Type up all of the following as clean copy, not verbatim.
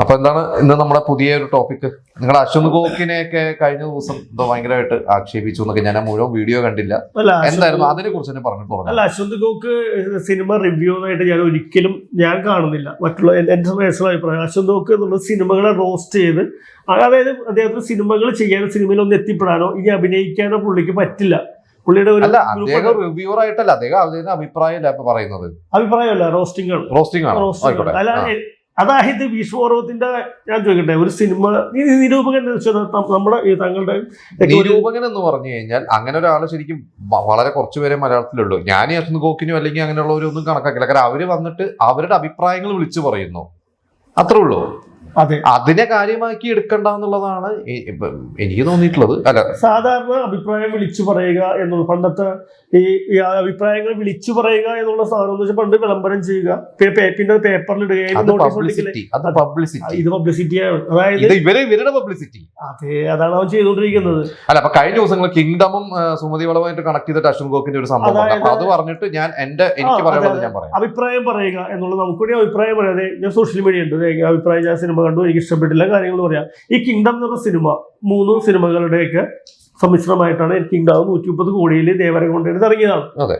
അപ്പൊ എന്താണ് ഇന്ന് നമ്മുടെ പുതിയ ഒരു ടോപ്പിക്? നിങ്ങൾ അശ്വന്ത് ഗോക്കിനെയൊക്കെ കഴിഞ്ഞ ദിവസം എന്തോ ഭയങ്കരമായിട്ട് ആക്ഷേപിച്ചു എന്നൊക്കെ ഞാൻ മുഴുവൻ വീഡിയോ കണ്ടില്ല. എന്തായിരുന്നു അതിനെ കുറിച്ച് തന്നെ പറഞ്ഞു? അല്ല, അശ്വന്ത് ഗോക്ക് സിനിമ റിവ്യൂ ആയിട്ട് ഞാൻ കാണുന്നില്ല. മറ്റുള്ള എന്റെ പേഴ്സണൽ അഭിപ്രായം, അശ്വന്ത് ഗോക്ക് എന്നുള്ള സിനിമകളെ റോസ്റ്റ് ചെയ്ത്, അതായത് അദ്ദേഹത്തിന് സിനിമകൾ ചെയ്യാനോ സിനിമയിൽ ഒന്ന് എത്തിപ്പെടാനോ ഇനി അഭിനയിക്കാനോ പുള്ളിക്ക് പറ്റില്ല. പുള്ളിയുടെ ഒരു റിവ്യൂവർ ആയിട്ടല്ല, അദ്ദേഹം അഭിപ്രായമല്ല പറയുന്നത്. അഭിപ്രായമല്ല, റോസ്റ്റിംഗ് ആണ്. അല്ല, അതായത് വിശ്വപർവത്തിന്റെ ഞാൻ ചോദിക്കട്ടെ, ഒരു സിനിമ നിരൂപകൻ നമ്മുടെ താങ്കളുടെ നിരൂപകൻ എന്ന് പറഞ്ഞു കഴിഞ്ഞാൽ അങ്ങനെ ഒരാള് ശരിക്കും വളരെ കുറച്ചുപേരെ മലയാളത്തിലുള്ളൂ. ഞാൻ അശ്വന്ത് ഗോക്കിനും അല്ലെങ്കിൽ അങ്ങനെയുള്ളവരൊന്നും കണക്കാക്കില്ല. കാരണം അവര് വന്നിട്ട് അവരുടെ അഭിപ്രായങ്ങൾ വിളിച്ചു പറയുന്നു, അത്രേ ഉള്ളൂ. അതെ, അതിനെ കാര്യമാക്കി എടുക്കണ്ട എന്നുള്ളതാണ് എനിക്ക് തോന്നിയിട്ടുള്ളത്. അല്ല, സാധാരണ അഭിപ്രായം വിളിച്ചു പറയുക എന്നുള്ളത്, പണ്ടത്തെ ഈ അഭിപ്രായങ്ങൾ വിളിച്ചു പറയുക എന്നുള്ള സാധനം എന്ന് വെച്ചാൽ പണ്ട് വിളംബരം ചെയ്യുക, പിന്നെ പേപ്പറിൽ ഇടുകയും ഇത് പബ്ലിസിറ്റിയാണ്. അതായത് ഇവരുടെ പബ്ലിസിറ്റി. അതെ, അതാണ് അവൻ ചെയ്തുകൊണ്ടിരിക്കുന്നത്. അല്ല, അപ്പൊ കഴിഞ്ഞ ദിവസങ്ങൾ കിങ്ഡമും സുമതി വളവുമായിട്ട് കണക്ട് ചെയ്തിട്ട് അശ്വന്ത് ഗോക്കിന്റെ ഒരു സംഭവം അത് പറഞ്ഞിട്ട് എനിക്ക് പറയാനുള്ളത് ഞാൻ പറയാം. അഭിപ്രായം പറയുക എന്നുള്ളത് നമുക്കൂടി അഭിപ്രായം പറയാതെ, ഞാൻ സോഷ്യൽ മീഡിയ ഉണ്ട്, അഭിപ്രായം, ഞാൻ സിനിമ കണ്ടു, എനിക്ക് ഇഷ്ടപ്പെട്ടില്ല, കാര്യങ്ങൾ പറയാം. ഈ കിങ്ഡം എന്ന് പറഞ്ഞ സിനിമ 3 സിനിമകളുടെയൊക്കെ സമ്മിശ്രമായിട്ടാണ് കിങ്ഡം 130 കോടിയിൽ ദേവരെ കൊണ്ടുവരുന്നത് ഇറങ്ങിയതാണ്.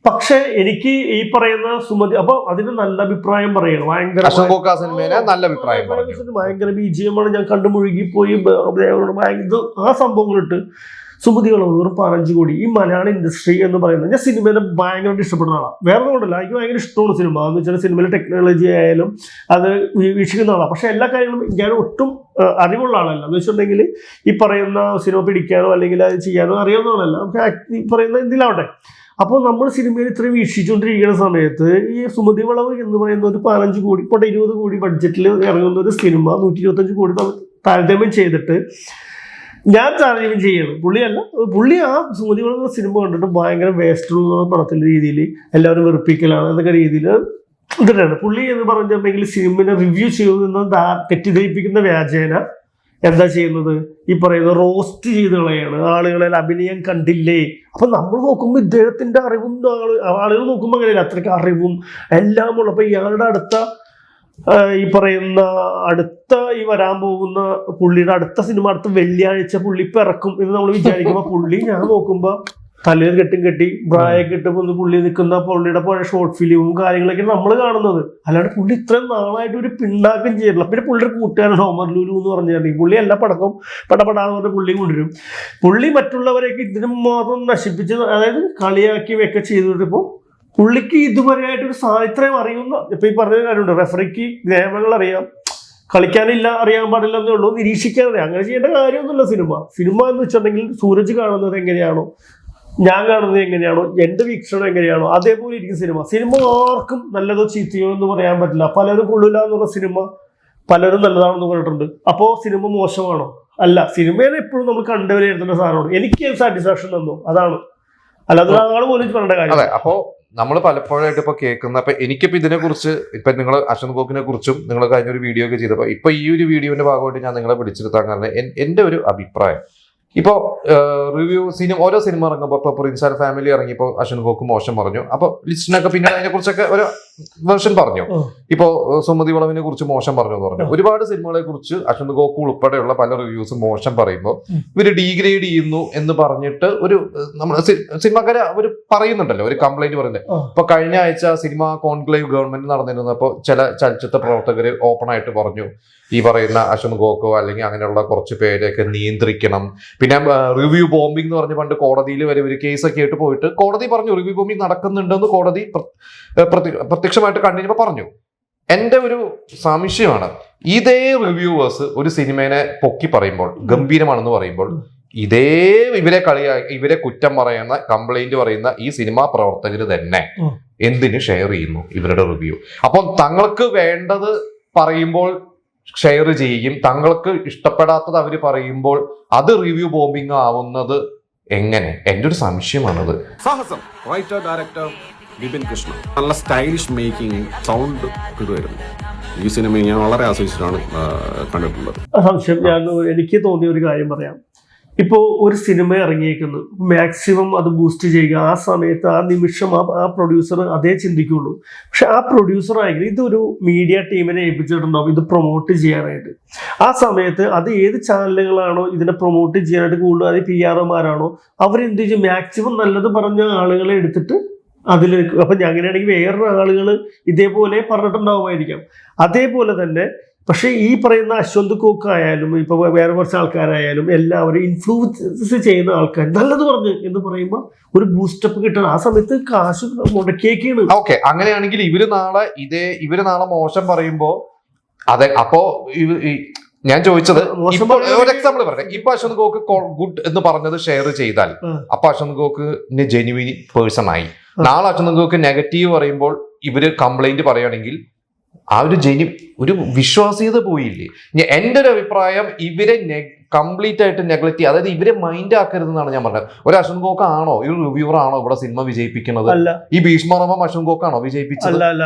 പക്ഷെ എനിക്ക് ഈ പറയുന്ന സുമതി, അപ്പൊ അതിന് നല്ല അഭിപ്രായം പറയണം. ഭയങ്കര ബിജിഎമാണ്, ഞാൻ കണ്ടു മുഴുകിപ്പോയി. ആ സംഭവങ്ങളിട്ട് സുമതി വളവ് വെറും 15 കോടി. ഈ മലയാള ഇൻഡസ്ട്രി എന്ന് പറയുന്നത്, ഞാൻ സിനിമയിലെ ഭയങ്കരമായിട്ട് ഇഷ്ടപ്പെടുന്ന ആളാണ്. വേറെ കൊണ്ടല്ല, എനിക്ക് ഭയങ്കര ഇഷ്ടമാണ് സിനിമ എന്ന് വെച്ചാൽ സിനിമയിലെ ടെക്നോളജി ആയാലും അത് വീക്ഷിക്കുന്ന ആളാണ്. പക്ഷെ എല്ലാ കാര്യങ്ങളും ഞാൻ ഒട്ടും അറിവുള്ള ആളല്ല. എന്ന് വെച്ചിട്ടുണ്ടെങ്കിൽ ഈ പറയുന്ന സിനിമ പിടിക്കാനോ അല്ലെങ്കിൽ അത് ചെയ്യാനോ അറിയാവുന്ന ആളല്ല. ഈ പറയുന്ന എന്തിലാവട്ടെ. അപ്പോൾ നമ്മൾ സിനിമയിൽ ഇത്രയും വീക്ഷിച്ചുകൊണ്ടിരിക്കുന്ന സമയത്ത് ഈ സുമതി വളവ് എന്ന് പറയുന്ന ഒരു 15 കോടി, ഇപ്പോൾ 20 കോടി ബഡ്ജറ്റിൽ ഇറങ്ങുന്ന ഒരു സിനിമ 125 കോടി താരതമ്യം ചെയ്തിട്ട് ഞാൻ താരതമ്യം ചെയ്യണം. പുള്ളി ആ സുമതി വളവ് സിനിമ കണ്ടിട്ട് ഭയങ്കര വേസ്റ്റുള്ള പടത്തിൻ്റെ രീതിയിൽ എല്ലാവരും വെറുപ്പിക്കലാണ് എന്നൊക്കെ രീതിയിൽ ഇതിട്ടാണ്. പുള്ളി എന്ന് പറഞ്ഞിട്ടുണ്ടെങ്കിൽ സിനിമയെ റിവ്യൂ ചെയ്യുന്ന തെറ്റിദ്ധരിപ്പിക്കുന്ന വ്യാജേന എന്താ ചെയ്യുന്നത്, ഈ പറയുന്ന റോസ്റ്റ് ചെയ്ത് കളയാണ്. ആളുകളെ അഭിനയം കണ്ടില്ലേ. അപ്പൊ നമ്മൾ നോക്കുമ്പോൾ ഇദ്ദേഹത്തിന്റെ അറിവും ആളുകൾ നോക്കുമ്പോൾ അങ്ങനെയല്ല, അത്രയ്ക്ക് അറിവും എല്ലാം ഉള്ള. അപ്പൊ ഇയാളുടെ ഈ പറയുന്ന ഈ വരാൻ പോകുന്ന പുള്ളിയുടെ അടുത്ത സിനിമ അടുത്ത വെള്ളിയാഴ്ച പുള്ളി ഇപ്പൊ ഇറക്കും എന്ന് നമ്മൾ വിചാരിക്കുമ്പോ പുള്ളി, ഞാൻ നോക്കുമ്പോ തലയിൽ കെട്ടി ബ്രായൊക്കെ ഇട്ട് പുള്ളി നിൽക്കുന്ന പുള്ളിയുടെ പഴയ ഷോർട്ട് ഫിലിമും കാര്യങ്ങളൊക്കെ നമ്മൾ കാണുന്നത്. അല്ലാണ്ട് പുള്ളി ഇത്രയും നാളായിട്ട് ഒരു പിണ്ണാക്കം ചെയ്തില്ല. പിന്നെ പുള്ളിയുടെ കൂട്ടുകാരൻ ഒമർ ലുലു എന്ന് പറഞ്ഞിട്ടുണ്ടെങ്കിൽ പുള്ളി എല്ലാ പടക്കവും പടപടാന്ന് പറഞ്ഞ പുള്ളി കൊണ്ടുവരും. പുള്ളി മറ്റുള്ളവരെയൊക്കെ ഇതിനു മാത്രം നശിപ്പിച്ച്, അതായത് കളിയാക്കി ഒക്കെ ചെയ്തിട്ടിപ്പോൾ പുള്ളിക്ക് ഇതുവരെയായിട്ടൊരു ഇത്രയും അറിയുന്ന, ഇപ്പൊ ഈ പറഞ്ഞ കാര്യമുണ്ട്, റെഫറിക്ക് നിയമങ്ങൾ അറിയാം, കളിക്കാനില്ല അറിയാൻ പാടില്ല എന്നേ ഉള്ളൂ, നിരീക്ഷിക്കാനറിയാം. അങ്ങനെ ചെയ്യേണ്ട കാര്യമൊന്നുമില്ല. സിനിമ എന്ന് വെച്ചിട്ടുണ്ടെങ്കിൽ സൂരജ് കാണുന്നത് എങ്ങനെയാണോ, ഞാൻ കാണുന്നത് എങ്ങനെയാണോ, എന്റെ വീക്ഷണം എങ്ങനെയാണോ അതേപോലെ ഇരിക്കും സിനിമ. ആർക്കും നല്ലതോ ചീത്തയോ എന്ന് പറയാൻ പറ്റില്ല. പലരും കൊള്ളില്ല എന്നുള്ള സിനിമ പലരും നല്ലതാണെന്ന് പറഞ്ഞിട്ടുണ്ട്. അപ്പോൾ സിനിമ മോശമാണോ? അല്ല, സിനിമയെ എപ്പോഴും നമ്മൾ കണ്ടുവരെ എഴുതുന്ന സാധനമാണ്. എനിക്ക് സാറ്റിസ്ഫാക്ഷൻ തന്നു, അതാണ്. അല്ലാതെ ആൾ പോലും പറയേണ്ട കാര്യം. അപ്പോ നമ്മൾ പലപ്പോഴായിട്ട് ഇപ്പൊ കേൾക്കുന്ന, അപ്പൊ എനിക്കിപ്പോ ഇതിനെ കുറിച്ച്, ഇപ്പൊ നിങ്ങൾ അശ്വന്ത് ഗോക്കിനെ കുറിച്ചും നിങ്ങൾ കഴിഞ്ഞൊരു വീഡിയോ ഒക്കെ ചെയ്തപ്പോ ഇപ്പൊ ഈ ഒരു വീഡിയോന്റെ ഭാഗമായിട്ട് ഞാൻ നിങ്ങളെ പിടിച്ചെടുത്താൻ കാരണം എന്റെ ഒരു അഭിപ്രായം, ഇപ്പോൾ റിവ്യൂ ഓരോ സിനിമ ഇറങ്ങുമ്പോൾ ഇപ്പോൾ പ്രിൻസ് ആൻഡ് ഫാമിലി ഇറങ്ങിയപ്പോൾ അശ്വന്ത് ഗോക്ക് മോശം പറഞ്ഞു. അപ്പോൾ ലിസ്റ്റിനൊക്കെ പിന്നെ അതിനെ കുറിച്ചൊക്കെ ഒരു വേർഷൻ പറഞ്ഞു. ഇപ്പോൾ സുമതി വളവിനെ കുറിച്ച് മോശം പറഞ്ഞു എന്ന് പറഞ്ഞു. ഒരുപാട് സിനിമകളെ കുറിച്ച് അശ്വന്ത് ഗോക്ക് ഉൾപ്പെടെയുള്ള പല റിവ്യൂസും മോശം പറയുമ്പോൾ ഇവർ ഡീഗ്രേഡ് ചെയ്യുന്നു എന്ന് പറഞ്ഞിട്ട് ഒരു നമ്മുടെ സിനിമാക്കാരെ അവർ പറയുന്നുണ്ടല്ലോ, ഒരു കംപ്ലൈന്റ് പറയുന്നത്. ഇപ്പൊ കഴിഞ്ഞ ആഴ്ച സിനിമ കോൺക്ലേവ് ഗവൺമെന്റ് നടന്നിരുന്നപ്പോൾ ചില ചലച്ചിത്ര പ്രവർത്തകർ ഓപ്പൺ ആയിട്ട് പറഞ്ഞു, ഈ പറയുന്ന അശ്വന്ത് ഗോക്കോ അല്ലെങ്കിൽ അങ്ങനെയുള്ള കുറച്ച് പേരെയൊക്കെ നിയന്ത്രിക്കണം. പിന്നെ റിവ്യൂ ബോംബിംഗ് എന്ന് പറഞ്ഞ് പണ്ട് കോടതിയിൽ വരെ ഒരു കേസൊക്കെ ആയിട്ട് പോയിട്ട് കോടതി പറഞ്ഞു റിവ്യൂ ബോംബിംഗ് നടക്കുന്നുണ്ടെന്ന് കോടതി പ്രത്യക്ഷമായിട്ട് കണ്ടിരുന്നപ്പോൾ പറഞ്ഞു. എന്റെ ഒരു സംശയമാണ്, ഇതേ റിവ്യൂവേഴ്സ് ഒരു സിനിമേനെ പൊക്കി പറയുമ്പോൾ, ഗംഭീരമാണെന്ന് പറയുമ്പോൾ, ഇതേ ഇവരെ കുറ്റം പറയുന്ന, കംപ്ലൈന്റ് പറയുന്ന ഈ സിനിമാ പ്രവർത്തകർ തന്നെ എന്തിന് ഷെയർ ചെയ്യുന്നു ഇവരുടെ റിവ്യൂ? അപ്പം തങ്ങൾക്ക് വേണ്ടത് പറയുമ്പോൾ ഷെയർ ചെയ്യും, തങ്ങൾക്ക് ഇഷ്ടപ്പെടാത്തത് അവർ പറയുമ്പോൾ അത് റിവ്യൂ ബോംബിംഗ് ആവുന്നത് എങ്ങനെ? എൻ്റെ ഒരു സംശയമാണത്. സാഹസം റൈറ്റർ ഡയറക്ടർ വിപിൻ കൃഷ്ണ, നല്ല സ്റ്റൈലിഷ് മേക്കിംഗ്, സൗണ്ട് ഇടുമായിരുന്നു. ഈ സിനിമ ഞാൻ വളരെ ആസ്വദിച്ചിട്ടാണ് കണ്ടിട്ടുള്ളത്. സംശയം, എനിക്ക് തോന്നിയ ഒരു കാര്യം പറയാം. ഇപ്പോൾ ഒരു സിനിമ ഇറങ്ങിയേക്കുന്നു, മാക്സിമം അത് ബൂസ്റ്റ് ചെയ്യുക. ആ സമയത്ത് ആ നിമിഷം ആ പ്രൊഡ്യൂസർ അതേ ചിന്തിക്കുള്ളൂ. പക്ഷെ ആ പ്രൊഡ്യൂസർ ആയെങ്കിൽ ഇതൊരു മീഡിയ ടീമിനെ ഏൽപ്പിച്ചിട്ടുണ്ടാവും ഇത് പ്രൊമോട്ട് ചെയ്യാനായിട്ട്. ആ സമയത്ത് അത് ഏത് ചാനലുകളാണോ ഇതിനെ പ്രൊമോട്ട് ചെയ്യാനായിട്ട് കൂടുതൽ, അത് PR-മാരാണോ, അവരെന്ത് ചെയ്യും, മാക്സിമം നല്ലത് പറഞ്ഞ ആളുകളെ എടുത്തിട്ട് അതിലേക്ക്. അപ്പം അങ്ങനെയാണെങ്കിൽ വേറൊരു ആളുകൾ ഇതേപോലെ പറഞ്ഞിട്ടുണ്ടാവുമായിരിക്കാം. അതേപോലെ തന്നെ പക്ഷേ ഈ പറയുന്ന അശ്വന്ത് കോക്ക് ആയാലും ഇപ്പോൾ വേറെ കുറച്ച് ആൾക്കാരായാലും എല്ലാവരും ഇൻഫ്ലുവൻസ് ചെയ്യുന്ന ആൾക്കാർ നല്ലത് പറഞ്ഞു എന്ന് പറയുമ്പോൾ ഒരു ബൂസ്റ്റപ്പ് കിട്ടണം. ആ സമയത്ത് കാശ് മുടക്കിയേക്കാണ്. ഓക്കെ, അങ്ങനെയാണെങ്കിൽ ഇവര് നാളെ മോശം പറയുമ്പോ അതെ, അപ്പോ ഞാൻ ചോദിച്ചത് ഒരു എക്സാമ്പിൾ പറയട്ടെ. ഇപ്പൊ അശ്വന്ത് കോക്ക് ഗുഡ് എന്ന് പറഞ്ഞത് ഷെയർ ചെയ്താൽ അപ്പൊ അശ്വന്ത് കോക്കിന് ജെന്യുവിൻ പേഴ്സൺ ആയി. നാളെ അശ്വന്ത് കോക്ക് നെഗറ്റീവ് പറയുമ്പോൾ ഇവര് കംപ്ലൈന്റ് പറയുകയാണെങ്കിൽ ആ ഒരു വിശ്വാസ്യത പോയില്ലേ? എന്റെ ഒരു അഭിപ്രായം ഇവരെ കംപ്ലീറ്റ് ആയിട്ട് നെഗ്ലക്ട് ചെയ്യുക, അതായത് ഇവരെ മൈൻഡ് ആക്കരുതെന്നാണ് ഞാൻ പറഞ്ഞത്. ഒരു അശ്വന്ത് കോക്ക് ആണോ, ഒരു റിവ്യൂവർ ആണോ ഇവിടെ സിനിമ വിജയിപ്പിക്കുന്നത്? ഈ ഭീഷ്മറമ്പം അശ്വന്ത് കോക്ക് ആണോ വിജയിപ്പിച്ചത്?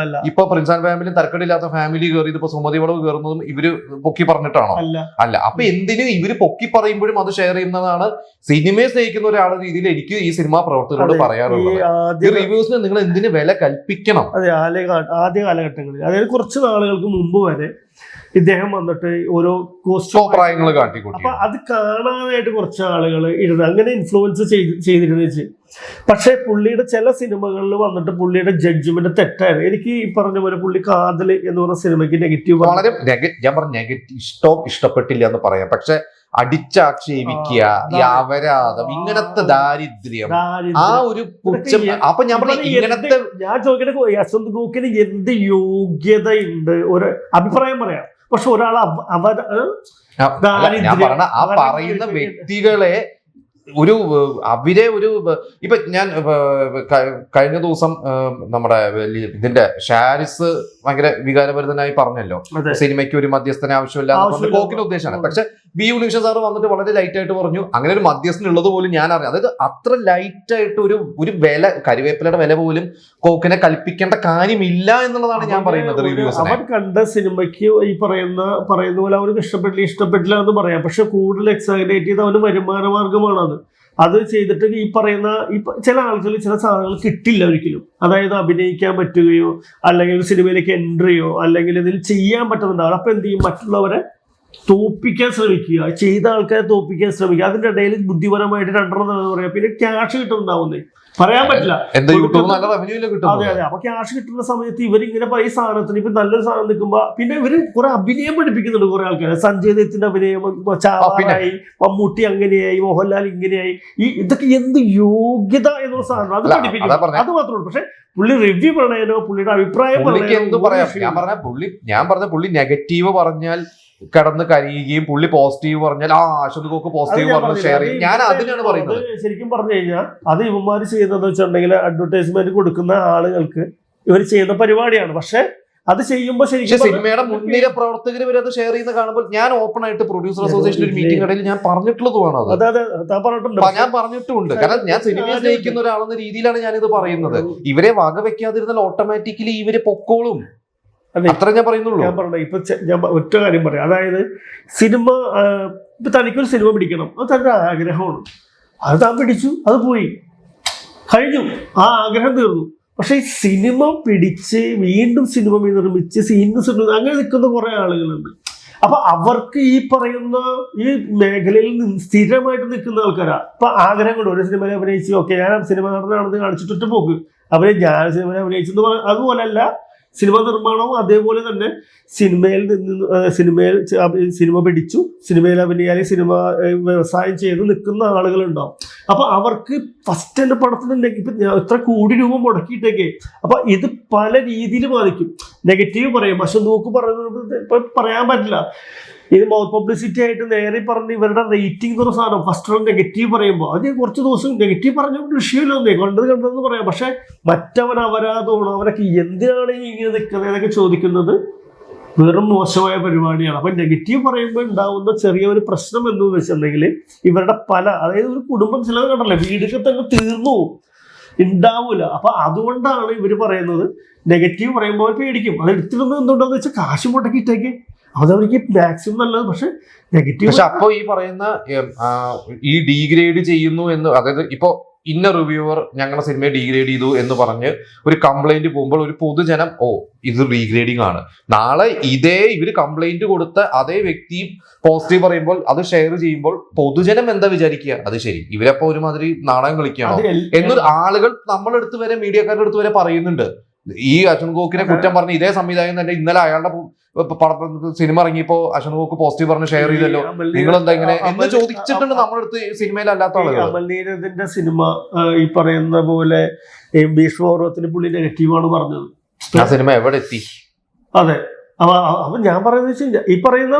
ഇപ്പൊ പ്രിൻസ് ആൻഡ് ഫാമിലി തർക്കടില്ലാത്ത ഫാമിലി കയറിയത് ഇപ്പൊ സുമതി വളവ് കയറുന്നതും ഇവര് പൊക്കി പറഞ്ഞിട്ടാണോ? അല്ല. അപ്പൊ എന്തിനും ഇവര് പൊക്കി പറയുമ്പോഴും അത് ഷെയർ ചെയ്യുന്നതാണ് സിനിമയെ സ്നേഹിക്കുന്ന ഒരാളുടെ രീതിയിൽ എനിക്ക് ഈ സിനിമാ പ്രവർത്തകരോട് പറയാനുള്ളത്. ഈ റിവ്യൂസിന് നിങ്ങൾ എന്തിന് വില കൽപ്പിക്കണം? അതെ, ആദ്യ കാലഘട്ടങ്ങളിൽ, അതായത് കുറച്ച് നാളുകൾക്ക് മുമ്പ് വരെ ഇദ്ദേഹം വന്നിട്ട് ഓരോ പ്രായങ്ങൾ കാട്ടിക്കൂട്ടി. അപ്പൊ അത് കാണാനായിട്ട് കുറച്ച് ആളുകൾ ഇരുന്ന് അങ്ങനെ ഇൻഫ്ലുവൻസ് ചെയ്തിരുന്നു. പക്ഷെ പുള്ളിയുടെ ചില സിനിമകളിൽ വന്നിട്ട് പുള്ളിയുടെ ജഡ്ജ്മെന്റ് തെറ്റായിരുന്നു. എനിക്ക് ഈ പറഞ്ഞ പോലെ പുള്ളി കാതൽ എന്ന് പറഞ്ഞ സിനിമയ്ക്ക് നെഗറ്റീവ്, വളരെ ഞാൻ പറഞ്ഞ നെഗറ്റീവ് ഇഷ്ടപ്പെട്ടില്ല എന്ന് പറയാം. പക്ഷെ അടിച്ചാക്ഷേപിക്കുക, ഈ അപരാധം, ഇങ്ങനത്തെ ദാരിദ്ര്യം, ആ ഒരു പുച്ഛം. അപ്പൊ ഞാൻ പറഞ്ഞ ഇങ്ങനത്തെ, ഞാൻ ചോദിക്കട്ടെ, അശ്വന്ത് കോക്കിന് എന്ത് യോഗ്യതയുണ്ട്? ഒരു അഭിപ്രായം പറയാം. പക്ഷെ ഒരാൾ ഞാൻ പറഞ്ഞ ആ പറയുന്ന വ്യക്തികളെ ഇപ്പൊ ഞാൻ കഴിഞ്ഞ ദിവസം നമ്മുടെ ഇതിന്റെ ഷാരിസ് ഭയങ്കര വികാരഭരിതനായി പറഞ്ഞല്ലോ, സിനിമയ്ക്ക് ഒരു മധ്യസ്ഥനെ ആവശ്യമില്ല കോക്കിന്റെ ഉദ്ദേശമാണ്. പക്ഷെ ബി ഉണ്ണികൃഷ്ണൻ സാർ വന്നിട്ട് വളരെ ലൈറ്റ് ആയിട്ട് പറഞ്ഞു അങ്ങനെ ഒരു മധ്യസ്ഥൻ ഉള്ളത് പോലും ഞാൻ അറിയാം. അതായത് അത്ര ലൈറ്റ് ആയിട്ട് ഒരു വില, കരിവേപ്പിലയുടെ വില പോലും കോക്കിനെ കൽപ്പിക്കേണ്ട കാര്യമില്ല എന്നുള്ളതാണ് ഞാൻ പറയുന്നത്. അവൻ കണ്ട സിനിമയ്ക്ക് ഈ പറയുന്ന പോലെ അവർക്ക് ഇഷ്ടപ്പെട്ടില്ല എന്ന് പറയാം. പക്ഷെ കൂടുതൽ എക്സാഗ്രേറ്റ് ചെയ്ത് അവന് വരുമാന മാർഗമാണ് അത് ചെയ്തിട്ട് ഈ പറയുന്ന ചില ആൾക്കാർ ചില സാധനങ്ങൾ കിട്ടില്ല ഒരിക്കലും. അതായത് അഭിനയിക്കാൻ പറ്റുകയോ അല്ലെങ്കിൽ ഒരു സിനിമയിലേക്ക് എൻട്രിയോ അല്ലെങ്കിൽ ഇതിൽ ചെയ്യാൻ പറ്റുന്നുണ്ടാവും. അപ്പൊ എന്ത് ചെയ്യും, മറ്റുള്ളവരെ തോപ്പിക്കാൻ ശ്രമിക്കുക, ചെയ്ത ആൾക്കാരെ തോപ്പിക്കാൻ ശ്രമിക്കുക. അതിന്റെ ഇടയിൽ ബുദ്ധിപരമായിട്ട് രണ്ടെണ്ണം പറയാം, പിന്നെ ക്യാഷ് കിട്ടുന്നുണ്ടാവുന്നേ പറയാൻ പറ്റില്ല. അതെ. അപ്പൊ ക്യാഷ് കിട്ടുന്ന സമയത്ത് ഇവരിങ്ങനെ ഈ സാധനത്തിന് ഇപ്പൊ നല്ലൊരു സാധനം നിൽക്കുമ്പോ പിന്നെ ഇവര് കുറെ അഭിനയം പഠിപ്പിക്കുന്നുണ്ട് കുറെ ആൾക്കാരെ. സഞ്ജയ് ദത്തിന്റെ അഭിനയം, ചാവാറായി, മമ്മൂട്ടി അങ്ങനെയായി, മോഹൻലാൽ ഇങ്ങനെയായി. ഇതൊക്കെ എന്ത് യോഗ്യത എന്നുള്ള സാധനം അത് പഠിപ്പിക്കും. അത് മാത്രമേ. പക്ഷെ പുള്ളി റിവ്യൂ പറയണോ, പുള്ളിയുടെ അഭിപ്രായം ഞാൻ പറഞ്ഞ പുള്ളി നെഗറ്റീവ് പറഞ്ഞാൽ കടന്ന് കരയുകയും പുള്ളി പോസിറ്റീവ് പറഞ്ഞാൽ അശ്വന്ത് കോക്ക് പോസിറ്റീവ് പറഞ്ഞ് ഷെയർ ചെയ്യും. ഞാൻ അതിനാണ് പറയുന്നത്. ശരിക്കും പറഞ്ഞു കഴിഞ്ഞാൽ അത് ഇവന്മാര് ചെയ്യുന്നത് വെച്ചിട്ടുണ്ടെങ്കിൽ അഡ്വർടൈസ്മെന്റ് കൊടുക്കുന്ന ആളുകൾക്ക് ഇവർ ചെയ്യുന്ന പരിപാടിയാണ്. പക്ഷെ അത് ചെയ്യുമ്പോൾ ശരിക്കും സിനിമയുടെ മുൻനിര പ്രവർത്തകർ വരെ അത് ഷെയർ ചെയ്യുന്ന കാണുമ്പോൾ ഞാൻ ഓപ്പൺ ആയിട്ട് പ്രൊഡ്യൂസർ അസോസിയേഷൻ ഒരു മീറ്റിംഗ് ഇടയിൽ ഞാൻ പറഞ്ഞിട്ടുള്ളതുമാണ്. ഞാൻ പറഞ്ഞിട്ടുണ്ട്. കാരണം ഞാൻ സിനിമയെ സ്നേഹിക്കുന്ന ഒരാളെന്ന രീതിയിലാണ് ഞാനിത് പറയുന്നത്. ഇവരെ വകവെക്കാതിരുന്നാൽ ഓട്ടോമാറ്റിക്കലി ഇവര് പൊക്കോളും. അത്ര ഞാൻ പറയുന്നുള്ളൂ. ഞാൻ പറഞ്ഞ ഇപ്പൊ ഞാൻ ഒറ്റ കാര്യം പറയാം. അതായത് സിനിമ ഇപ്പൊ തനിക്കൊരു സിനിമ പിടിക്കണം, അത് തന്റെ ആഗ്രഹമാണ്. അത് താൻ പിടിച്ചു, അത് പോയി കഴിഞ്ഞു, ആ ആഗ്രഹം തീർന്നു. പക്ഷെ ഈ സിനിമ പിടിച്ച് വീണ്ടും സിനിമ നിർമ്മിച്ച് സിനിമ അങ്ങനെ നിൽക്കുന്ന കുറെ ആളുകളുണ്ട്. അപ്പൊ അവർക്ക് ഈ പറയുന്ന ഈ മേഖലയിൽ സ്ഥിരമായിട്ട് നിൽക്കുന്ന ആൾക്കാരാ. ഇപ്പൊ ആഗ്രഹങ്ങൾ ഒരു സിനിമയിൽ അഭിനയിച്ച് ഓക്കെ ഞാൻ സിനിമ നടനാണെന്ന് കാണിച്ചിട്ട് പോക്ക് ഞാൻ സിനിമയിൽ അഭിനയിച്ചെന്ന് അതുപോലെയല്ല സിനിമ നിർമ്മാണവും. അതേപോലെ തന്നെ സിനിമ പിടിച്ചു, സിനിമയിൽ അഭിനയിയാൽ സിനിമ വ്യവസായം ചെയ്ത് നിൽക്കുന്ന ആളുകളുണ്ടാവും. അപ്പൊ അവർക്ക് ഫസ്റ്റ് എൻ്റെ പടത്തിന് ഇപ്പൊ എത്ര കോടി രൂപ മുടക്കിയിട്ടേക്ക്. അപ്പൊ ഇത് പല രീതിയിൽ ബാധിക്കും. നെഗറ്റീവ് പറയും, പക്ഷെ നോക്ക് പറയുന്നത് ഇപ്പൊ പറയാൻ പറ്റില്ല. ഇത് മൗത്ത് പബ്ലിസിറ്റി ആയിട്ട് നേരെ പറഞ്ഞ് ഇവരുടെ റേറ്റിംഗ് എന്ന് പറഞ്ഞ സാധനം ഫസ്റ്റ് നെഗറ്റീവ് പറയുമ്പോൾ അത് കുറച്ച് ദിവസം നെഗറ്റീവ് പറഞ്ഞുകൊണ്ട് വിഷയമില്ലെന്നേ കണ്ടതെന്ന് പറയാം. പക്ഷെ മറ്റവൻ അപരാധമാണ്, അവരൊക്കെ എന്തിനാണ് ഇങ്ങനെ നിൽക്കുന്നത് എന്നൊക്കെ ചോദിക്കുന്നത് വെറും മോശമായ പരിപാടിയാണ്. അപ്പൊ നെഗറ്റീവ് പറയുമ്പോൾ ഉണ്ടാവുന്ന ചെറിയൊരു പ്രശ്നം എന്ന് വെച്ചിട്ടുണ്ടെങ്കിൽ ഇവരുടെ അതായത് ഒരു കുടുംബം ചിലത് കണ്ടല്ലേ വീടൊക്കെ തന്നെ തീർന്നു ഉണ്ടാവൂല. അപ്പൊ അതുകൊണ്ടാണ് ഇവർ പറയുന്നത് നെഗറ്റീവ് പറയുമ്പോൾ പേടിക്കും. അത് എടുത്തിരുന്നത് എന്തുകൊണ്ടാന്ന് വെച്ചാൽ കാശ് മുടക്കിയിട്ടേക്ക് അതവർക്ക് മാക്സിമം നല്ലത്. പക്ഷെ നെഗറ്റീവ് പക്ഷെ അപ്പൊ ഈ പറയുന്ന ഈ ഡീഗ്രേഡ് ചെയ്യുന്നു എന്ന്, അതായത് ഇപ്പൊ ഇന്ന റിവ്യൂവർ ഞങ്ങളുടെ സിനിമയെ ഡീഗ്രേഡ് ചെയ്തു എന്ന് പറഞ്ഞ് ഒരു കംപ്ലൈന്റ് പോകുമ്പോൾ ഒരു പൊതുജനം ഇത് ഡീഗ്രേഡിങ് ആണ്, നാളെ ഇവര് കംപ്ലൈന്റ് കൊടുത്ത അതേ വ്യക്തി പോസിറ്റീവ് പറയുമ്പോൾ അത് ഷെയർ ചെയ്യുമ്പോൾ പൊതുജനം എന്താ വിചാരിക്കുക, അത് ശരി ഇവരപ്പോ ഒരുമാതിരി നാടകം കളിക്കുകയാണോ എന്നൊരു ആളുകൾ നമ്മളെടുത്ത് വരെ മീഡിയക്കാരുടെ അടുത്ത് വരെ പറയുന്നുണ്ട്. ഈ അശ്വൻ ഗോക്കിനെ കുറ്റം പറഞ്ഞ് ഇതേ സംവിധായകൻ തന്നെ ഇന്നലെ അയാളുടെ സിനിമ ഇറങ്ങിയപ്പോ അശ്വൻ ഗോക്ക് പോസിറ്റീവ് പറഞ്ഞ് ഷെയർ ചെയ്തല്ലോ, നിങ്ങൾ എന്താ ഇങ്ങനെ എന്ന് ചോദിച്ചിട്ടുണ്ട് നമ്മളടുത്ത് സിനിമയിലല്ലാത്ത ആളുകൾ. അമൽനീരദിന്റെ സിനിമ ഈ പറയുന്ന പോലെ ഭീഷ്മപർവത്തിന് പുള്ളി നെഗറ്റീവാണ് പറഞ്ഞത്. ആ സിനിമ എവിടെ എത്തി? അതെ. അപ്പൊ ഞാൻ പറയുന്നത് വെച്ചാൽ ഈ പറയുന്ന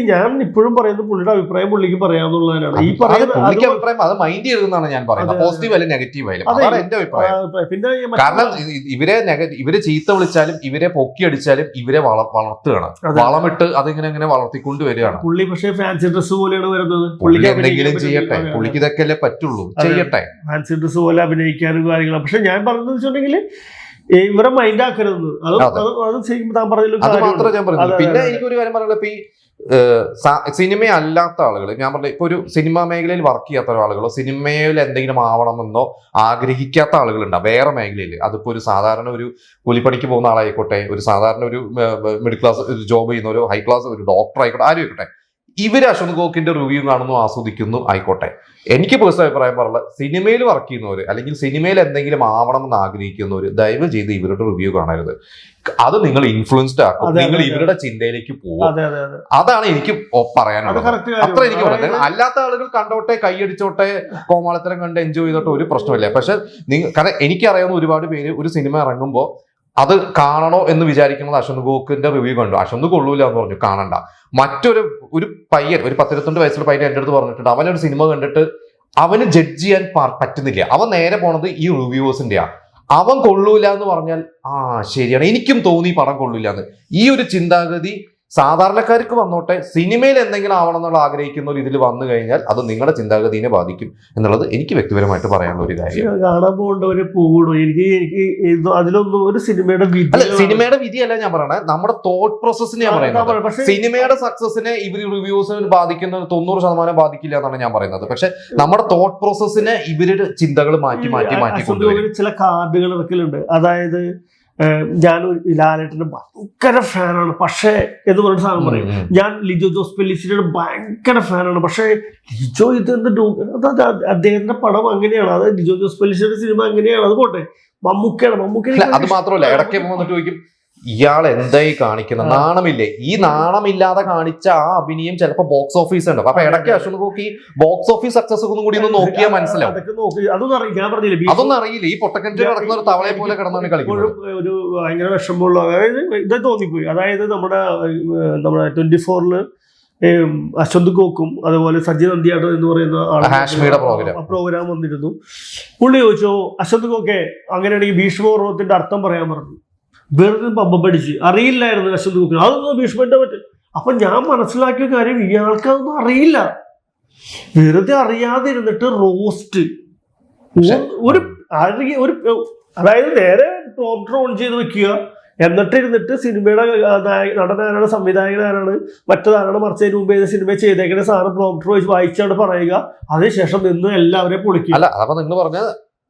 ഞാൻ ഇപ്പോഴും പറയുന്നത് പുള്ളിയുടെ അഭിപ്രായം പുള്ളിക്ക് പറയാന്നുള്ളതാണ്. ഈ പറയുന്ന അഭിപ്രായം അത് മൈൻഡ് ചെയ്തെന്നാണ് ഞാൻ പറയുന്നത്, പോസിറ്റീവ് ആയാലും നെഗറ്റീവ് ആയാലും. അതാണ് എന്റെ അഭിപ്രായം. പിന്നെ കാരണം ഇവരെ ചീത്ത വിളിച്ചാലും ഇവരെ പൊക്കി അടിച്ചാലും ഇവരെ വളർത്തുകയാണ്, വളമിട്ട് അതിങ്ങനെ വളർത്തിക്കൊണ്ട് വരികയാണ്. പുള്ളി പക്ഷേ ഫാൻസി ഡ്രസ് പോലെയാണ് വരുന്നത്. പുള്ളി എന്തെങ്കിലും ചെയ്യട്ടെ, പുള്ളിക്ക് ഇതൊക്കെ അല്ലേ പറ്റുള്ളൂ, ചെയ്യട്ടെ. ഫാൻസി ഡ്രസ് പോലെ അഭിനയിക്കാനും കാര്യങ്ങളും. പക്ഷെ ഞാൻ പറഞ്ഞതെന്ന് വെച്ചിട്ടുണ്ടെങ്കിൽ ഇവരെ മൈൻഡ് ആക്കരുത്. അത് താൻ പറഞ്ഞ അത് മാത്രമേ ഞാൻ പറഞ്ഞു. പിന്നെ എനിക്കൊരു കാര്യം പറയാനുള്ളത്, ഇപ്പൊ ഈ സിനിമ അല്ലാത്ത ആളുകൾ, ഞാൻ പറഞ്ഞ ഇപ്പൊ ഒരു സിനിമാ മേഖലയിൽ വർക്ക് ചെയ്യാത്ത ആളുകളോ സിനിമയിൽ എന്തെങ്കിലും ആവണമെന്നോ ആഗ്രഹിക്കാത്ത ആളുകളുണ്ടാവും വേറെ മേഖലയിൽ. അതിപ്പോ ഒരു സാധാരണ ഒരു കൂലിപ്പണിക്ക് പോകുന്ന ആളായിക്കോട്ടെ, ഒരു സാധാരണ ഒരു മിഡിൽ ക്ലാസ് ജോബ് ചെയ്യുന്ന ഒരു ഹൈ ക്ലാസ് ഒരു ഡോക്ടർ ആയിക്കോട്ടെ, ആരും ആയിക്കോട്ടെ, ഇവര് അശ്വന്ത് ഗോക്കിന്റെ റിവ്യൂ കാണുന്നു, ആസ്വദിക്കുന്നു ആയിക്കോട്ടെ. എനിക്ക് പേഴ്സണൽ അഭിപ്രായം പറഞ്ഞ സിനിമയിൽ വർക്ക് ചെയ്യുന്നവര് അല്ലെങ്കിൽ സിനിമയിൽ എന്തെങ്കിലും ആവണമെന്ന് ആഗ്രഹിക്കുന്നവര് ദയവ് ചെയ്ത് ഇവരുടെ റിവ്യൂ കാണരുത്. അത് നിങ്ങൾ ഇൻഫ്ലുവൻസ്ഡ് ആക്കും, നിങ്ങൾ ഇവരുടെ ചിന്തയിലേക്ക് പോകും. അതാണ് എനിക്ക് പറയാനുള്ളത്. അത്ര എനിക്ക് പറയുന്നത്. അല്ലാത്ത ആളുകൾ കണ്ടോട്ടെ, കൈയടിച്ചോട്ടെ, കോമാളിത്തരം കണ്ട് എൻജോയ് ചെയ്തോട്ടെ, ഒരു പ്രശ്നമില്ല. പക്ഷെ കാരണം എനിക്കറിയാവുന്ന ഒരുപാട് പേര് ഒരു സിനിമ ഇറങ്ങുമ്പോൾ അത് കാണണോ എന്ന് വിചാരിക്കുന്നത് അശ്വന്ത് ഗോക്കിന്റെ റിവ്യൂ കണ്ടു, അശ്വന്ത് കൊള്ളൂല എന്ന് പറഞ്ഞു, കാണണ്ട. മറ്റൊരു പയ്യൻ, ഒരു 10-22 വയസ്സുള്ള പയ്യൻ എൻ്റെ അടുത്ത് പറഞ്ഞിട്ടുണ്ട്, അവനൊരു സിനിമ കണ്ടിട്ട് അവന് ജഡ്ജ് ചെയ്യാൻ പറ്റുന്നില്ല, അവൻ നേരെ പോണത് ഈ റിവ്യൂവേഴ്സിന്റെയാ. അവൻ കൊള്ളൂല എന്ന് പറഞ്ഞാൽ ശരിയാണ്, എനിക്കും തോന്നി പടം കൊള്ളൂല എന്ന്. ഈ ഒരു ചിന്താഗതി സാധാരണക്കാർക്ക് വന്നോട്ടെ, സിനിമയിൽ എന്തെങ്കിലും ആവണം എന്നുള്ള ആഗ്രഹിക്കുന്നവർ ഇതിൽ വന്നു കഴിഞ്ഞാൽ അത് നിങ്ങളുടെ ചിന്താഗതിയെ ബാധിക്കും എന്നുള്ളത് എനിക്ക് വ്യക്തിപരമായിട്ട് പറയാനുള്ള ഒരു കാര്യം. കാണാൻ പോകേണ്ടവര് പോകുള്ളൂ. എനിക്ക് അതിലൊന്നും ഒരു സിനിമയുടെ വിധിയല്ല ഞാൻ പറയണത്, നമ്മുടെ തോട്ട് പ്രോസസ്സിനെ ഞാൻ പറയുന്നത്. സിനിമയുടെ സക്സസിനെ ഇവർ റിവ്യൂസിന് ബാധിക്കുന്ന 90% ബാധിക്കില്ല എന്നാണ് ഞാൻ പറയുന്നത്. പക്ഷെ നമ്മുടെ തോട്ട് പ്രോസസ്സിനെ ഇവരുടെ ചിന്തകൾ മാറ്റി കൊണ്ടുവരും. ചില കാർഡുകൾ ഇറക്കലുണ്ട്. അതായത് ഞാൻ ലാലേട്ടന്റെ ഭയങ്കര ഫാനാണ് പക്ഷേ എന്ന് പറഞ്ഞ സാധനം പറയും. ഞാൻ ലിജോ ജോസ് പെല്ലിശ്ശേരിയുടെ ഭയങ്കര ഫാനാണ് പക്ഷേ ലിജോ അദ്ദേഹത്തിന്റെ പടം അങ്ങനെയാണ്, അത് ലിജോ ജോസ് പെല്ലിശ്ശേരിയുടെ സിനിമ അങ്ങനെയാണ്, അത് പോട്ടെ. മമ്മൂക്കയാണ്. അത് മാത്രമല്ല, ഇടയ്ക്ക് വന്നിട്ട് ചോദിക്കും ഇയാൾ എന്തായി കാണിക്കുന്ന നാണമില്ലേ? ഈ നാണമില്ലാതെ കാണിച്ച ആ അഭിനയം ചിലപ്പോ ബോക്സ് ഓഫീസ് ഉണ്ട്. അപ്പൊ ഇടയ്ക്ക് അശ്വന്ത് ഗോക്ക് ഈ ബോക്സ് ഓഫീസ് സക്സസ് ഒന്നും കൂടി ഒന്ന് നോക്കിയാൽ മനസ്സിലാവും. അതൊന്നും അറിയില്ല. ഈ പൊട്ടക്കഞ്ചി നടക്കുന്ന ഒരു തവളയെ പോലെ കിടന്നാണ് കളിക്കുന്നത്. ഒരു ഭയങ്കര വിഷമമുള്ള, അതായത് ഇത് തോന്നിപ്പോയി. അതായത് നമ്മുടെ 24-ല് അശ്വന്ത് ഗോക്കും അതുപോലെ സജ്ജി നന്ദിയാട്ടോ എന്ന് പറയുന്ന പ്രോഗ്രാം വന്നിരുന്നു. പുള്ളി ചോദിച്ചോ അശ്വന്ത് ഗോക്കെ അങ്ങനെയാണെങ്കിൽ ഭീഷ്മപർവത്തിന്റെ അർത്ഥം പറയാൻ പറഞ്ഞു. വെറുതെ പമ്പ പഠിച്ച് അറിയില്ലായിരുന്നു അശ്വന്ത് ഗോക്കിന്, അതൊന്നും ഭീഷ്മന്റെ പറ്റും. അപ്പൊ ഞാൻ മനസ്സിലാക്കിയ കാര്യം ഇയാൾക്ക് അതൊന്നും അറിയില്ല. വെറുതെ അറിയാതെ ഇരുന്നിട്ട് റോസ്റ്റ് ഒരു അതായത് നേരെ പ്രോംപ്റ്റർ ഓൺ ചെയ്ത് വെക്കുക, എന്നിട്ട് ഇരുന്നിട്ട് സിനിമയുടെ നടനാരാണ്, സംവിധായകനാരാണ്, മറ്റേതാരാണ്, മറിച്ചതിന് മുമ്പ് ഏത് സിനിമ ചെയ്തേക്കുന്ന സാധനം പ്രോംപ്റ്റർ വെച്ച് വായിച്ചാണ് പറയുക. അതിനുശേഷം നിന്ന് എല്ലാവരെയും പൊളിക്കുക. അല്ല അപ്പൊ നിങ്ങൾ പറഞ്ഞ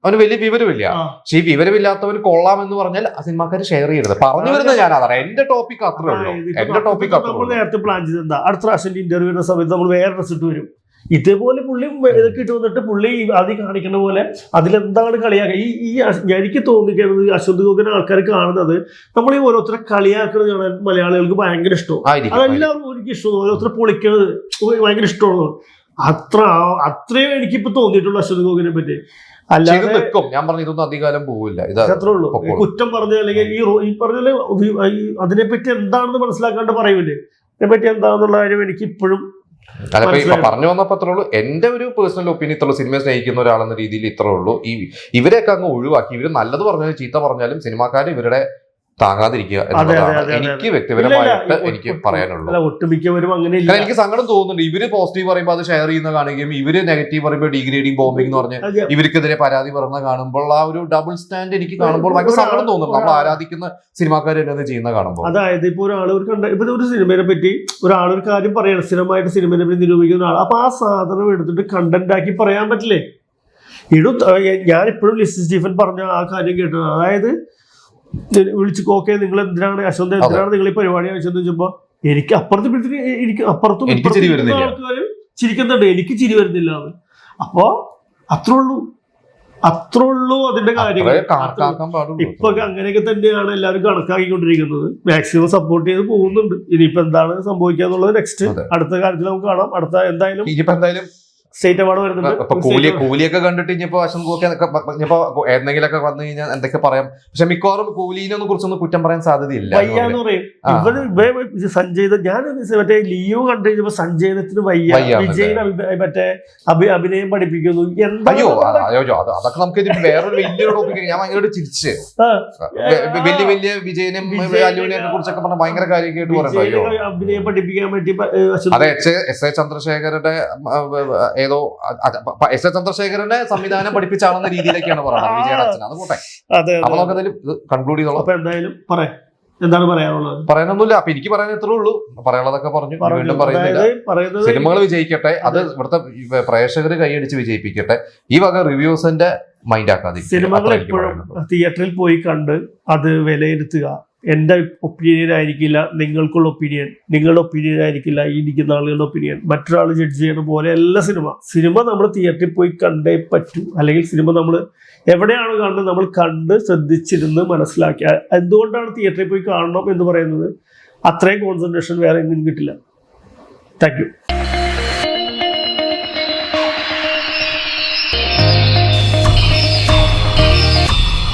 അവന് വലിയ വിവരമില്ല. പക്ഷെ ഈ വിവരമില്ലാത്തവർ കൊള്ളാമെന്ന് പറഞ്ഞാൽ സിനിമാക്കാർ ഷെയർ ചെയ്യരുത്. പറഞ്ഞു വരുന്നത് ഞാനതാണ്. എന്റെ ടോപ്പിക് അത്രേ ഉള്ളൂ. നമ്മൾ നേരത്തെ പ്ലാൻ ചെയ്തെന്താ അടുത്ത പ്രാവശ്യം ഇന്റർവ്യൂവിന്റെ സമയത്ത് നമ്മൾ വേറെ റിസൾട്ട് വരും. ഇതേപോലെ പുള്ളി ഇതൊക്കെ ഇട്ട് വന്നിട്ട് പുള്ളി ആദ്യം കാണിക്കുന്ന പോലെ അതിലെന്താണ് കളിയാക്കുക. ഈ എനിക്ക് തോന്നിക്കുന്നത് അശ്വന്ത് ഗോക്കിന്റെ ആൾക്കാർ കാണുന്നത് നമ്മൾ ഈ ഓരോരുത്തരെ കളിയാക്കുന്നത് കാണാൻ മലയാളികൾക്ക് ഭയങ്കര ഇഷ്ടമാണ്. അതെല്ലാവരും എനിക്ക് ഇഷ്ടമാണ്. ഓരോരുത്തരെ പൊളിക്കുന്നത് ഭയങ്കര ഇഷ്ടമാണ്. അത്രയും എനിക്കിപ്പോ തോന്നിയിട്ടുള്ളൂ അശ്വന്ത് ഗോക്കിനെ പറ്റി. ഞാൻ പറഞ്ഞു ഇതൊന്നും അധികാലം പോവില്ല. കുറ്റം പറഞ്ഞ അല്ലെങ്കിൽ ഈ പറഞ്ഞ അതിനെപ്പറ്റി എന്താണെന്ന് മനസ്സിലാക്കാണ്ട് പറയൂലേ, ഇതിനെപ്പറ്റി എന്താണെന്നുള്ള കാര്യം എനിക്ക് ഇപ്പോഴും പറഞ്ഞു വന്നപ്പോ അത്രേ ഉള്ളൂ. എന്റെ ഒരു പേഴ്സണൽ ഒപ്പീനിയൻ ഇത്രയുള്ളൂ. സിനിമയെ സ്നേഹിക്കുന്ന ഒരാളെന്ന രീതിയിൽ ഇത്രേ ഉള്ളൂ. ഇവരെയൊക്കെ അങ്ങ് ഒഴിവാക്കി, ഇവര് നല്ലത് പറഞ്ഞാലും ചീത്ത പറഞ്ഞാലും സിനിമാക്കാർ ഇവരുടെ താങ്ങാതിരിക്കുക അതെ, എന്നുള്ളതാണ് അതെ, എനിക്ക് അതെ. വ്യക്തിപരമായിട്ട് എനിക്ക് പറയാനുള്ളൂ. അല്ല, ഒട്ടുമിക്കവരും അങ്ങനെ ഇല്ല. കാരണം എനിക്ക് സങ്കടം തോന്നുന്നുണ്ട്. ഇവര് പോസിറ്റീവ് പറയുമ്പോൾ അത് ഷെയർ ചെയ്യുന്ന കാണുകയും ഇവര് നെഗറ്റീവ് പറയുമ്പോൾ ഡിഗ്രേഡിങ് ബോംബിംഗ് എന്ന് പറഞ്ഞ് അതെ. ഇവർക്കെതിരെ പരാതി പറയുന്ന കാണുമ്പോൾ ആ ഒരു ഡബിൾ സ്റ്റാൻഡ് എനിക്ക് കാണുമ്പോൾ ഭയങ്കര സങ്കടം തോന്നുന്നു. നമ്മൾ ആരാധിക്കുന്ന സിനിമാക്കാർ എന്നത് ചെയ്യുന്ന കാണുമ്പോൾ. അതായത് ഇപ്പൊ ഒരാൾ ഇപ്പൊ ഒരു സിനിമയെ പറ്റി ഒരാളൊരു കാര്യം പറയണം, സ്ഥിരമായിട്ട് സിനിമയെ പറ്റി നിരൂപിക്കുന്ന ആൾ, അപ്പൊ ആ സാധനം എടുത്തിട്ട് കണ്ടന്റ് ആക്കി പറയാൻ പറ്റില്ലേ? ഞാൻ ഇപ്പോഴും ലിസി സ്റ്റീഫൻ പറഞ്ഞ ആ കാര്യം കേട്ടത്, അതായത് വിളിച്ചു ഓക്കെ നിങ്ങൾ എന്തിനാണ് അശ്വന്ത് എന്തിനാണ് നിങ്ങൾ ഈ പരിപാടി വെച്ചെന്ന് ചോദിച്ചപ്പോ എനിക്ക് അപ്പുറത്തും ആൾക്കാര് ചിരിക്കുന്നുണ്ട്, എനിക്ക് ചിരി വരുന്നില്ല. അപ്പൊ അത്രേ ഉള്ളൂ അതിന്റെ കാര്യങ്ങൾ. ഇപ്പൊ അങ്ങനെയൊക്കെ തന്നെയാണ് എല്ലാവരും കണക്കാക്കിക്കൊണ്ടിരിക്കുന്നത്. മാക്സിമം സപ്പോർട്ട് ചെയ്ത് പോകുന്നുണ്ട്. ഇനിയിപ്പോ എന്താണ് സംഭവിക്കുക എന്നുള്ളത് നെക്സ്റ്റ് അടുത്ത കാര്യത്തിൽ നമുക്ക് കാണാം. അടുത്ത എന്തായാലും സ്റ്റേറ്റ് അവാർഡ് വരുന്നുണ്ട്. കൂലിയൊക്കെ കണ്ടിട്ട് ഇനിയിപ്പോ അശ്വന്ത് ഗോക്കെ ഇനിയിപ്പോ എന്തെങ്കിലുമൊക്കെ വന്നു കഴിഞ്ഞാൽ എന്തൊക്കെ പറയാം. പക്ഷെ മിക്കവാറും കൂലിനെ കുറിച്ചൊന്നും കുറ്റം പറയാൻ സാധ്യതയില്ല. വയ്യാന്ന് പറയും സഞ്ജയ്. ഞാൻ മറ്റേ ലിയോ കണ്ടു കഴിഞ്ഞപ്പോ സഞ്ജയത്തിന് വയ്യ, വിജയിന് മറ്റേ അഭിനയം പഠിപ്പിക്കുന്നു. അയ്യോ അതൊക്കെ നമുക്ക് വേറൊരു വലിയൊരു ടോപ്പിക്. ഞാൻ ഭയങ്കരമായിട്ട് ചിരിച്ച് വലിയ വിജയനും അല്ലുവിനെയൊക്കെ കുറിച്ചൊക്കെ പറഞ്ഞ ഭയങ്കര കാര്യമായിട്ട് പറയുന്നത്. അഭിനയം പഠിപ്പിക്കാൻ വേണ്ടി അതെ, എസ് എ ചന്ദ്രശേഖരന്റെ ഏതോ എസ് എ ചന്ദ്രശേഖരനെ സംവിധാനം പഠിപ്പിച്ചാണെന്ന രീതിയിലേക്കാണ് പറയുന്നത് വിജയുടെ അച്ഛൻ. അത് പോട്ടെ, അപ്പൊ നമുക്ക് എന്തായാലും കൺക്ലൂഡ് ചെയ്തോളാം. എന്തായാലും എന്താണ് പറയാനുള്ളത്? പറയാനൊന്നുമില്ല. അപ്പൊ എനിക്ക് പറയാൻ എത്രേ ഉള്ളൂ. പറയാനുള്ളതൊക്കെ പറഞ്ഞു. വീണ്ടും പറയുന്നില്ല. സിനിമകൾ വിജയിക്കട്ടെ, അത് ഇവിടുത്തെ പ്രേക്ഷകർ കൈയടിച്ച് വിജയിപ്പിക്കട്ടെ. ഈ വക റിവ്യൂസിന്റെ മൈൻഡ് ആക്കാതെ സിനിമകൾ എപ്പോഴും തിയേറ്ററിൽ പോയി കണ്ട് അത് വിലയിരുത്തുക. എൻ്റെ ഒപ്പീനിയൻ ആയിരിക്കില്ല നിങ്ങൾക്കുള്ള ഒപ്പീനിയൻ, നിങ്ങളുടെ ഒപ്പീനിയൻ ആയിരിക്കില്ല ഈ ഇരിക്കുന്ന ആളുകളുടെ ഒപ്പീനിയൻ. മറ്റൊരാൾ ജഡ്ജ് ചെയ്യുന്ന പോലെ അല്ല സിനിമ നമ്മൾ തിയേറ്ററിൽ പോയി കണ്ടേ പറ്റൂ. അല്ലെങ്കിൽ സിനിമ നമ്മൾ എവിടെയാണ് കാണുന്നത് നമ്മൾ കണ്ട് ശ്രദ്ധിച്ചിരുന്ന് മനസ്സിലാക്കി. എന്തുകൊണ്ടാണ് തിയേറ്ററിൽ പോയി കാണണം എന്ന് പറയുന്നത്? അത്രയും കോൺസെൻട്രേഷൻ വേറെ എങ്ങും കിട്ടില്ല. Thank you.